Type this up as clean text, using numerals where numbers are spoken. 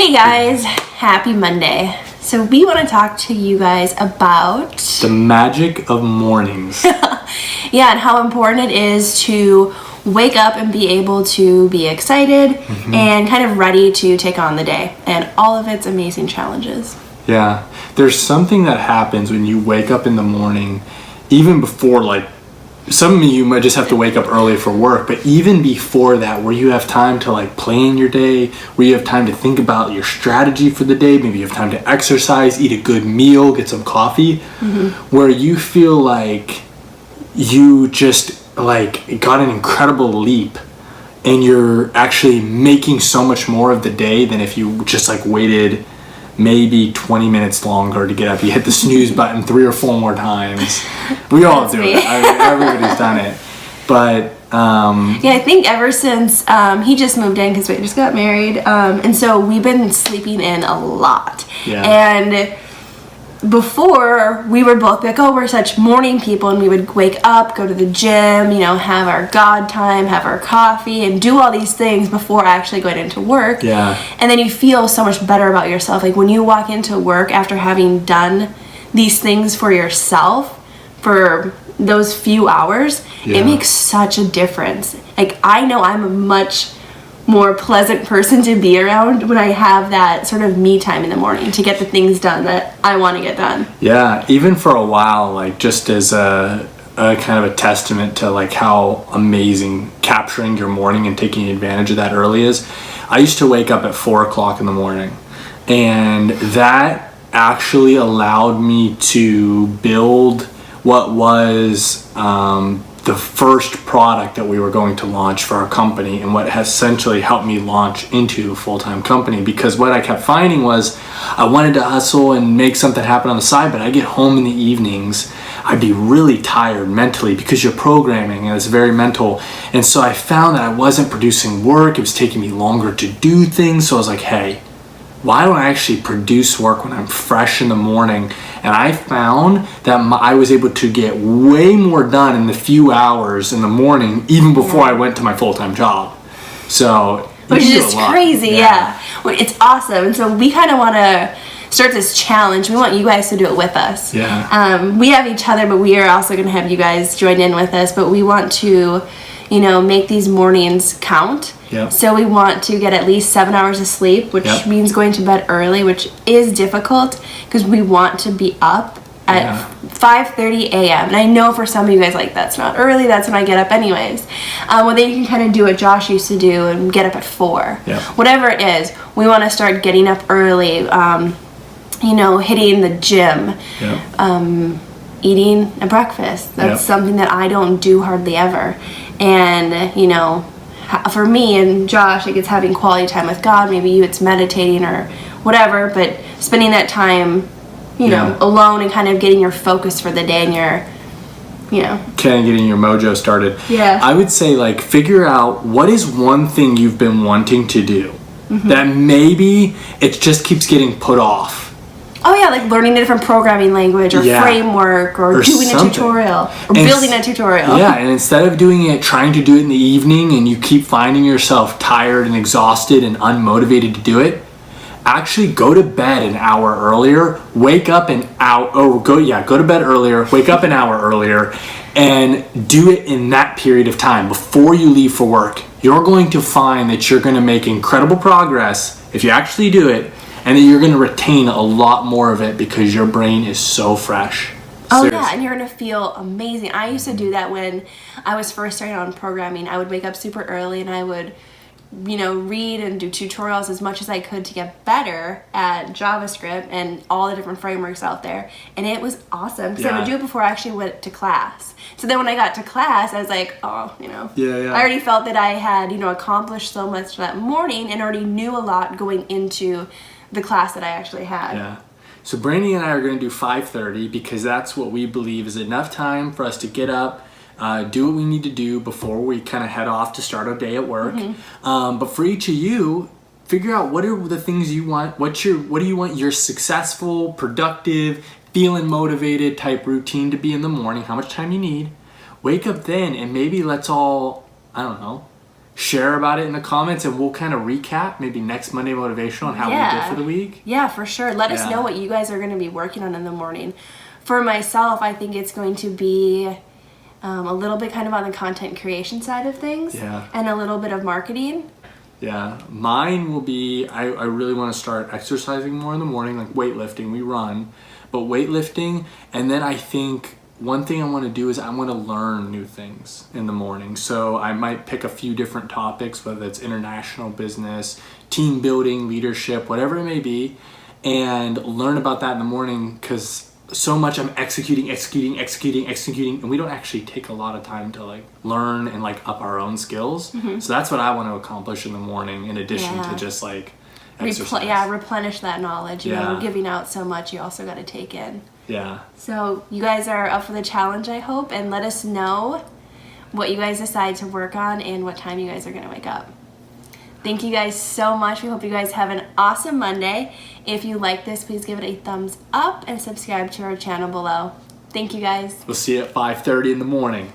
Hey guys, happy Monday. So we want to talk to you guys about the magic of mornings. Yeah, and how important it is to wake up and be able to be excited and kind of ready to take on the day and all of its amazing challenges. Yeah, there's something that happens when you wake up in the morning, even before, like, some of you might just have to wake up early for work, but even before that, where you have time to like plan your day, where you have time to think about your strategy for the day, maybe you have time to exercise, eat a good meal, get some coffee, where you feel like you just like got an incredible leap and you're actually making so much more of the day than if you just like waited maybe 20 minutes longer to get up. You hit the snooze button 3 or 4 more times. We all do it. I mean, everybody's done it. But yeah, I think ever since he just moved in because we just got married, and so we've been sleeping in a lot. Yeah. And before, we were both like, oh, we're such morning people, and we would wake up, go to the gym, have our God time, have our coffee, and do all these things before actually going into work. Yeah. And then you feel so much better about yourself. Like when you walk into work after having done these things for yourself for those few hours, it makes such a difference. Like I know I'm a much more pleasant person to be around when I have that sort of me time in the morning to get the things done that I want to get done. Yeah, even for a while, like just as a kind of a testament to like how amazing capturing your morning and taking advantage of that early is, I used to wake up at 4 o'clock in the morning, and that actually allowed me to build what was the first product that we were going to launch for our company, and what has essentially helped me launch into a full-time company. Because what I kept finding was I wanted to hustle and make something happen on the side, but I get home in the evenings, I'd be really tired mentally because you're programming and it's very mental. And so I found that I wasn't producing work. It was taking me longer to do things. So I was like, hey, why don't I actually produce work when I'm fresh in the morning? And I found that I was able to get way more done in the few hours in the morning, even before I went to my full-time job. So, which is just crazy, yeah. Well, it's awesome. And so we kind of want to start this challenge. We want you guys to do it with us. Yeah. We have each other, but we are also going to have you guys join in with us. But we want to, make these mornings count. Yep. So we want to get at least 7 hours of sleep, which means going to bed early, which is difficult because we want to be up at 5:30 a.m. And I know for some of you guys, like, that's not early, that's when I get up anyways. Well, then you can kind of do what Josh used to do and get up at 4. Yeah. Whatever it is, we want to start getting up early, hitting the gym, eating a breakfast. That's something that I don't do hardly ever. And, for me and Josh, like, it's having quality time with God. Maybe you, it's meditating or whatever, but spending that time, alone and kind of getting your focus for the day and your, kind of getting your mojo started. Yeah. I would say, like, figure out what is one thing you've been wanting to do that maybe it just keeps getting put off. Oh yeah, like learning a different programming language or framework or doing a tutorial or building a tutorial. Yeah, and instead of trying to do it in the evening and you keep finding yourself tired and exhausted and unmotivated to do it, actually go to bed an hour earlier, wake up go to bed earlier, wake up an hour earlier, and do it in that period of time before you leave for work. You're going to find that you're going to make incredible progress if you actually do it, and then you're going to retain a lot more of it because your brain is so fresh. Oh yeah, and you're going to feel amazing. I used to do that when I was first starting on programming. I would wake up super early and I would, read and do tutorials as much as I could to get better at JavaScript and all the different frameworks out there. And it was awesome because I would do it before I actually went to class. So then when I got to class, I was like, I already felt that I had, accomplished so much that morning and already knew a lot going into the class that I actually had. Yeah. So Brandy and I are going to do 5:30 because that's what we believe is enough time for us to get up, do what we need to do before we kind of head off to start our day at work. But for each of you, figure out what are the things you want. What do you want your successful, productive, feeling motivated type routine to be in the morning? How much time you need? Wake up then, and maybe let's all, share about it in the comments, and we'll kind of recap maybe next Monday Motivational on how we did for the week. Yeah, for sure. Let us Yeah. know what you guys are going to be working on in the morning. For myself, I think it's going to be a little bit kind of on the content creation side of things, Yeah. and a little bit of marketing. Yeah, mine will be, I really want to start exercising more in the morning, like weightlifting. We run, but weightlifting, and then I think one thing I want to do is I want to learn new things in the morning. So I might pick a few different topics, whether it's international business, team building, leadership, whatever it may be, and learn about that in the morning, because so much I'm executing, and we don't actually take a lot of time to like learn and like up our own skills. So that's what I want to accomplish in the morning, in addition to just like exercise. Replenish that knowledge. You know, we're giving out so much, you also got to take in. Yeah. So you guys are up for the challenge, I hope, and let us know what you guys decide to work on and what time you guys are going to wake up. Thank you guys so much. We hope you guys have an awesome Monday. If you like this, please give it a thumbs up and subscribe to our channel below. Thank you guys. We'll see you at 5:30 in the morning.